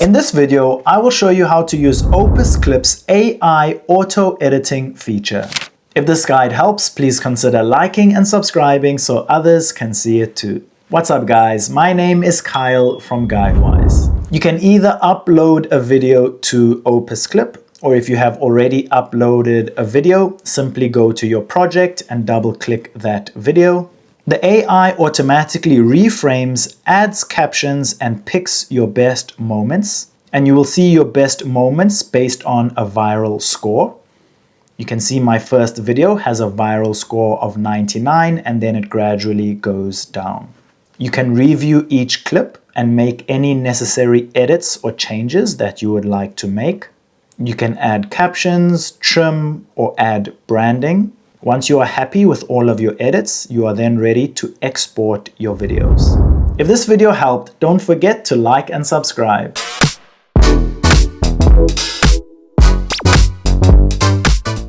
In this video, I will show you how to use OpusClip's AI auto editing feature. If this guide helps, please consider liking and subscribing so others can see it too. What's up guys, my name is Kyle from GuideWise. You can either upload a video to OpusClip, or if you have already uploaded a video, simply go to your project and double-click that video. The AI automatically reframes, adds captions, and picks your best moments. And you will see your best moments based on a viral score. You can see my first video has a viral score of 99, and then it gradually goes down. You can review each clip and make any necessary edits or changes that you would like to make. You can add captions, trim, or add branding. Once you are happy with all of your edits, you are then ready to export your videos. If this video helped, don't forget to like and subscribe.